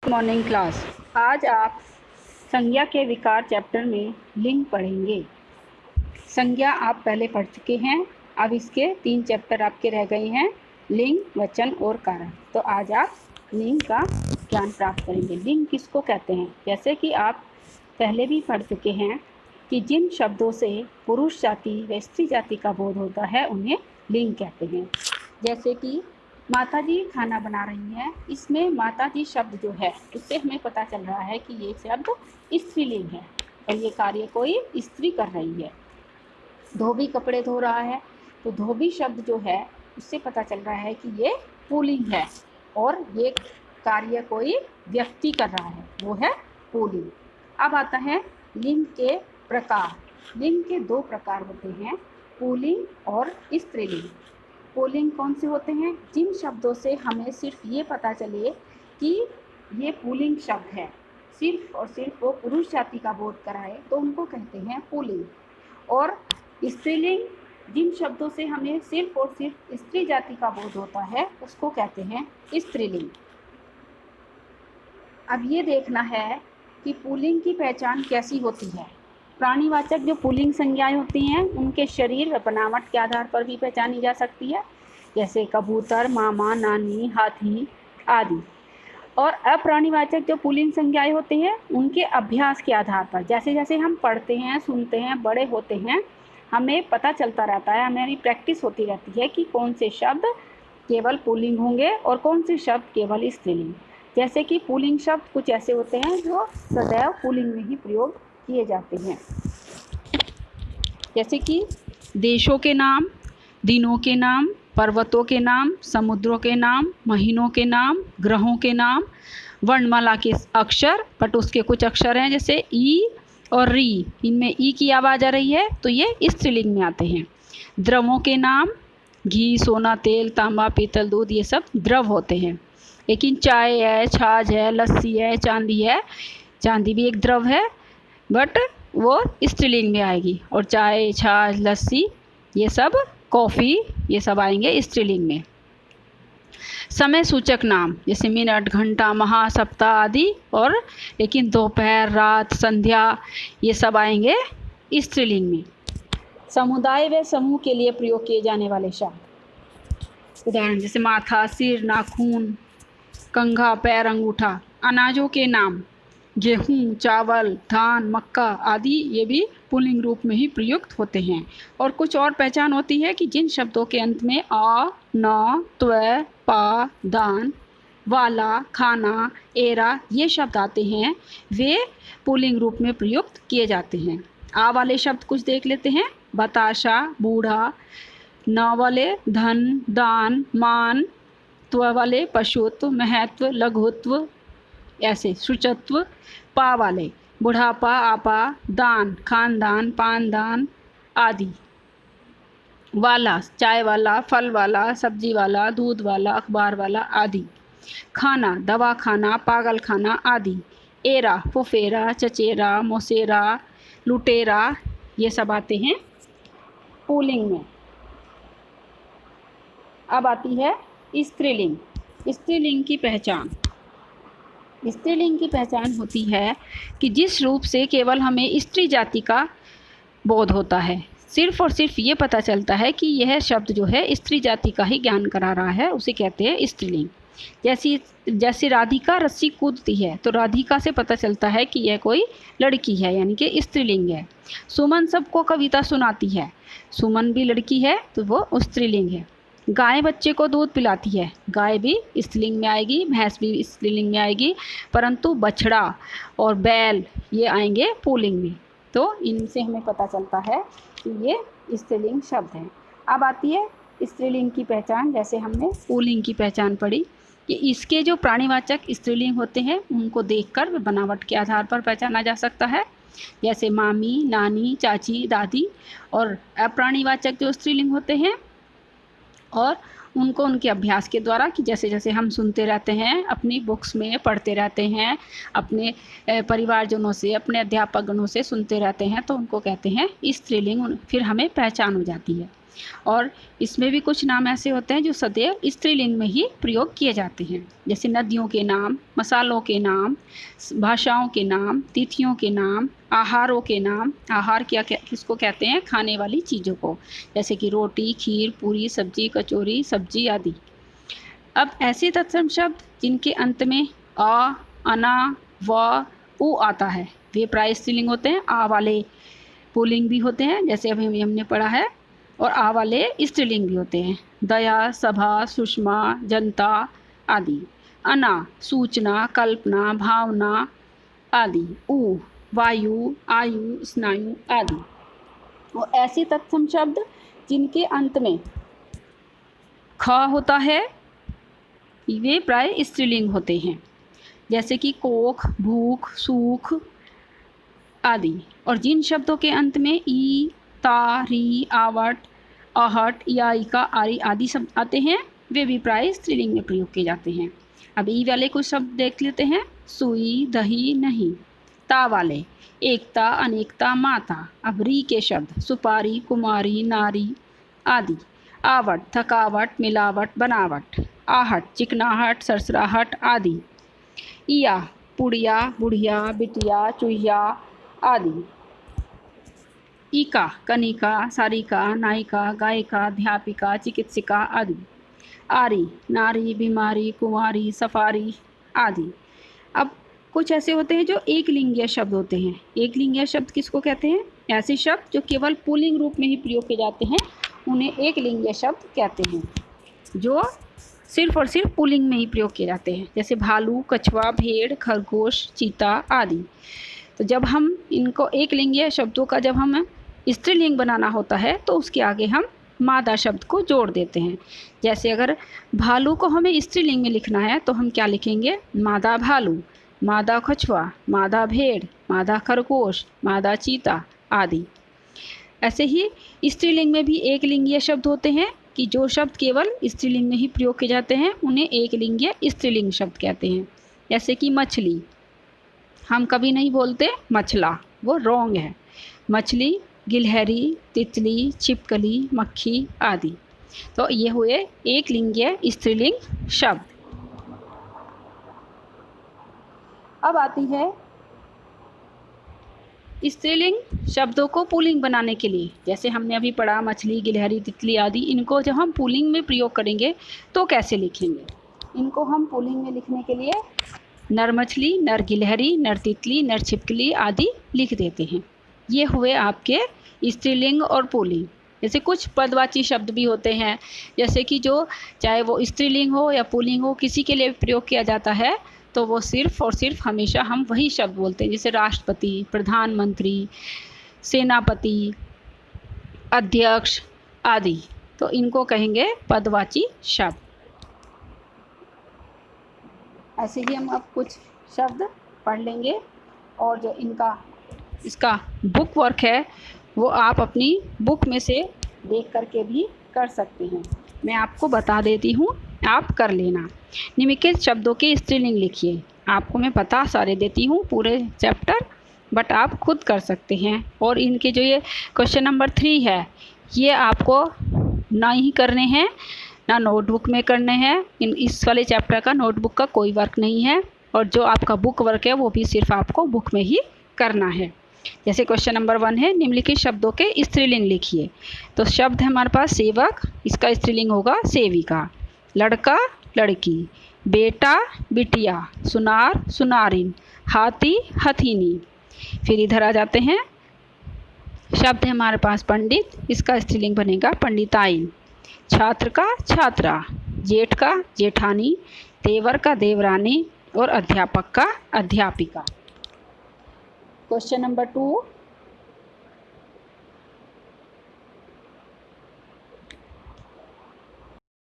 Morning class. आज आप संज्ञा के विकार चैप्टर में लिंग पढ़ेंगे। संज्ञा आप पहले पढ़ चुके हैं, अब इसके 3 चैप्टर आपके रह गए हैं, लिंग, वचन और कारण। तो आज आप लिंग का ज्ञान प्राप्त करेंगे। लिंग किसको कहते हैं? जैसे कि आप पहले भी पढ़ चुके हैं कि जिन शब्दों से पुरुष जाति व स्त्री जाति का बोध होता है उन्हें लिंग कहते हैं। जैसे कि माताजी खाना बना रही हैं, इसमें माताजी शब्द जो है उससे हमें पता चल रहा है कि ये शब्द स्त्रीलिंग है और ये कार्य कोई स्त्री कर रही है। धोबी कपड़े धो रहा है तो धोबी शब्द जो है उससे पता चल रहा है कि ये पुल्लिंग है और ये कार्य कोई व्यक्ति कर रहा है, वो है पुल्लिंग। अब आता है लिंग के प्रकार। लिंग के 2 प्रकार होते हैं, पुल्लिंग और स्त्रीलिंग। पुल्लिंग कौन से होते हैं? जिन शब्दों से हमें सिर्फ ये पता चले कि ये पुल्लिंग शब्द है, सिर्फ और सिर्फ वो पुरुष जाति का बोध कराए तो उनको कहते हैं पुल्लिंग। और स्त्रीलिंग, जिन शब्दों से हमें सिर्फ और सिर्फ स्त्री जाति का बोध होता है उसको कहते हैं स्त्रीलिंग। अब ये देखना है कि पुल्लिंग की पहचान कैसी होती है। प्राणीवाचक जो पुल्लिंग संज्ञाएं होती हैं उनके शरीर व बनावट के आधार पर भी पहचानी जा सकती है, जैसे कबूतर, मामा, नानी, हाथी आदि। और अप्राणीवाचक जो पुल्लिंग संज्ञाएं होती हैं उनके अभ्यास के आधार पर, जैसे जैसे हम पढ़ते हैं, सुनते हैं, बड़े होते हैं, हमें पता चलता रहता है, हमारी प्रैक्टिस होती रहती है कि कौन से शब्द केवल पुल्लिंग होंगे और कौन से शब्द केवल स्त्रीलिंग। जैसे कि पुल्लिंग शब्द कुछ ऐसे होते हैं जो सदैव पुल्लिंग में ही प्रयोग किए जाते हैं, जैसे कि देशों के नाम, दिनों के नाम, पर्वतों के नाम, समुद्रों के नाम, महीनों के नाम, ग्रहों के नाम, वर्णमाला के अक्षर, बट उसके कुछ अक्षर हैं जैसे ई और री, इनमें ई की आवाज़ आ रही है तो ये स्त्रीलिंग में आते हैं। द्रवों के नाम, घी, सोना, तेल, तांबा, पीतल, दूध, ये सब द्रव होते हैं। लेकिन चाय है, छाछ है, लस्सी है, चांदी है, चांदी भी एक द्रव है बट वो स्त्रीलिंग में आएगी। और चाय, छाछ, लस्सी, ये सब, कॉफ़ी, ये सब आएंगे स्त्रीलिंग में। समय सूचक नाम जैसे मिनट, घंटा, माह, सप्ताह आदि, और लेकिन दोपहर, रात, संध्या, ये सब आएंगे स्त्रीलिंग में। समुदाय व समूह के लिए प्रयोग किए जाने वाले शब्द, उदाहरण जैसे माथा, सिर, नाखून, कंघा, पैर, अंगूठा। अनाजों के नाम, गेहूँ, चावल, धान, मक्का आदि, ये भी पुल्लिंग रूप में ही प्रयुक्त होते हैं। और कुछ और पहचान होती है कि जिन शब्दों के अंत में आ, न, त्व, पा, दान, वाला, खाना, एरा, ये शब्द आते हैं, वे पुल्लिंग रूप में प्रयुक्त किए जाते हैं। आ वाले शब्द कुछ देख लेते हैं, बताशा, बूढ़ा, न वाले धन, दान, मान, त्व वाले पशुत्व, महत्व, लघुत्व, ऐसे शुचत्व, पा वाले बुढ़ापा, आपा, दान, खानदान, पानदान आदि, वाला चाय वाला, फल वाला, सब्जी वाला, दूध वाला, अखबार वाला आदि, खाना, दवा खाना, पागल खाना आदि, एरा, फुफेरा, चचेरा, मोसेरा, लुटेरा, ये सब आते हैं पुल्लिंग में। अब आती है स्त्रीलिंग। स्त्रीलिंग की पहचान। स्त्रीलिंग की पहचान होती है कि जिस रूप से केवल हमें स्त्री जाति का बोध होता है, सिर्फ और सिर्फ ये पता चलता है कि यह शब्द जो है स्त्री जाति का ही ज्ञान करा रहा है, उसे कहते हैं स्त्रीलिंग। जैसे राधिका रस्सी कूदती है तो राधिका से पता चलता है कि यह कोई लड़की है, यानी कि स्त्रीलिंग है। सुमन सबको कविता सुनाती है, सुमन भी लड़की है तो वो स्त्रीलिंग है। गाय बच्चे को दूध पिलाती है, गाय भी स्त्रीलिंग में आएगी, भैंस भी स्त्रीलिंग में आएगी, परंतु बछड़ा और बैल ये आएंगे पुल्लिंग में। तो इनसे हमें पता चलता है कि ये स्त्रीलिंग शब्द हैं। अब आती है स्त्रीलिंग की पहचान। जैसे हमने पुल्लिंग की पहचान पढ़ी कि इसके जो प्राणीवाचक स्त्रीलिंग होते हैं उनको देखकर बनावट के आधार पर पहचाना जा सकता है, जैसे मामी, नानी, चाची, दादी। और अप्राणीवाचक जो स्त्रीलिंग होते हैं और उनको उनके अभ्यास के द्वारा, कि जैसे जैसे हम सुनते रहते हैं, अपनी बुक्स में पढ़ते रहते हैं, अपने परिवारजनों से, अपने अध्यापक गणों से सुनते रहते हैं, तो उनको कहते हैं स्त्रीलिंग, फिर हमें पहचान हो जाती है। और इसमें भी कुछ नाम ऐसे होते हैं जो सदैव स्त्रीलिंग में ही प्रयोग किए जाते हैं, जैसे नदियों के नाम, मसालों के नाम, भाषाओं के नाम, तिथियों के नाम, आहारों के नाम। आहार किसको कहते हैं? खाने वाली चीज़ों को, जैसे कि रोटी, खीर, पूरी, सब्जी, कचौरी, सब्जी आदि। अब ऐसे तत्सम शब्द जिनके अंत में अ, अना, व, उ आता है, वे प्राय स्त्रीलिंग होते हैं। आ वाले पुल्लिंग भी होते हैं, जैसे अभी हमने पढ़ा है, और आ वाले स्त्रीलिंग भी होते हैं। दया, सभा, सुषमा, जनता आदि। अना सूचना, कल्पना, भावना आदि। उ वायु, आयु, स्नायु आदि। वो ऐसे तत्सम शब्द जिनके अंत में ख होता है, वे प्राय स्त्रीलिंग होते हैं, जैसे कि कोख, भूख, सूख आदि। और जिन शब्दों के अंत में ई, ता, री, आवट, आहट, या, इका, आरी आदि शब्द आते हैं, वे भी प्राय स्त्रीलिंग में प्रयोग किए जाते हैं। अब ई वाले कुछ शब्द देख लेते हैं। सुई, दही, नहीं। ता वाले एकता, अनेकता, माता। अब री के शब्द सुपारी, कुमारी, नारी आदि। आवट थकावट, मिलावट, बनावट। आहट चिकनाहट, सरसराहट आदि। इया पुड़िया, बुढ़िया, बिटिया, चुहिया आदि। ईका कनिका, सारिका, नायिका, गायिका, अध्यापिका, चिकित्सिका आदि। आरी नारी, बीमारी, कुंवारी, सफारी आदि। अब कुछ ऐसे होते हैं जो एक लिंगीय शब्द होते हैं। एक लिंगीय शब्द किसको कहते हैं? ऐसे शब्द जो केवल पुल्लिंग रूप में ही प्रयोग किए जाते हैं, उन्हें एक लिंगीय शब्द कहते हैं, जो सिर्फ और सिर्फ पुल्लिंग में ही प्रयोग किए जाते हैं, जैसे भालू, कछुआ, भेड़, खरगोश, चीता आदि। तो जब हम इनको एक लिंगीय शब्दों का जब हम स्त्रीलिंग बनाना होता है, तो उसके आगे हम मादा शब्द को जोड़ देते हैं। जैसे अगर भालू को हमें स्त्रीलिंग में लिखना है तो हम क्या लिखेंगे? मादा भालू, मादा कछुआ, मादा भेड़, मादा खरगोश, मादा चीता आदि। ऐसे ही स्त्रीलिंग में भी एक लिंगीय शब्द होते हैं कि जो शब्द केवल स्त्रीलिंग में ही प्रयोग किए जाते हैं, उन्हें एक लिंगीय स्त्रीलिंग शब्द कहते हैं। जैसे कि मछली, हम कभी नहीं बोलते मछला, वो रॉन्ग है। मछली, गिलहरी, तितली, छिपकली, मक्खी आदि। तो ये हुए एक लिंगीय स्त्रीलिंग शब्द। अब आती है स्त्रीलिंग शब्दों को पुल्लिंग बनाने के लिए। जैसे हमने अभी पढ़ा मछली, गिलहरी, तितली आदि, इनको जब हम पुल्लिंग में प्रयोग करेंगे तो कैसे लिखेंगे? इनको हम पुल्लिंग में लिखने के लिए नर मछली, नर गिलहरी, नर तितली, नर छिपकली आदि लिख देते हैं। ये हुए आपके स्त्रीलिंग और पुल्लिंग। जैसे कुछ पदवाची शब्द भी होते हैं, जैसे कि जो चाहे वो स्त्रीलिंग हो या पुल्लिंग हो, किसी के लिए प्रयोग किया जाता है तो वो सिर्फ और सिर्फ हमेशा हम वही शब्द बोलते हैं, जैसे राष्ट्रपति, प्रधानमंत्री, सेनापति, अध्यक्ष आदि। तो इनको कहेंगे पदवाची शब्द। ऐसे ही हम अब कुछ शब्द पढ़ लेंगे, और जो इसका बुक वर्क है वो आप अपनी बुक में से देख करके भी कर सकते हैं। मैं आपको बता देती हूँ, आप कर लेना। निम्नलिखित शब्दों के स्त्रीलिंग लिखिए। आपको मैं बता सारे देती हूँ पूरे चैप्टर, बट आप खुद कर सकते हैं। और इनके जो ये क्वेश्चन नंबर 3 है, ये आपको ना ही करने हैं ना नोटबुक में करने हैं। इस वाले चैप्टर का नोटबुक का कोई वर्क नहीं है, और जो आपका बुक वर्क है वो भी सिर्फ आपको बुक में ही करना है। जैसे क्वेश्चन नंबर 1 है, निम्नलिखित शब्दों के स्त्रीलिंग लिखिए। तो शब्द है हमारे पास सेवक, इसका स्त्रीलिंग होगा सेविका। लड़का, लड़की। बेटा, बिटिया। सुनार, सुनारिन। हाथी, हथीनी। फिर इधर आ जाते हैं, शब्द है हमारे पास पंडित, इसका स्त्रीलिंग बनेगा पंडिताइन। छात्र का छात्रा। जेठ का जेठानी। देवर का देवरानी। और अध्यापक का अध्यापिका। Question number 2,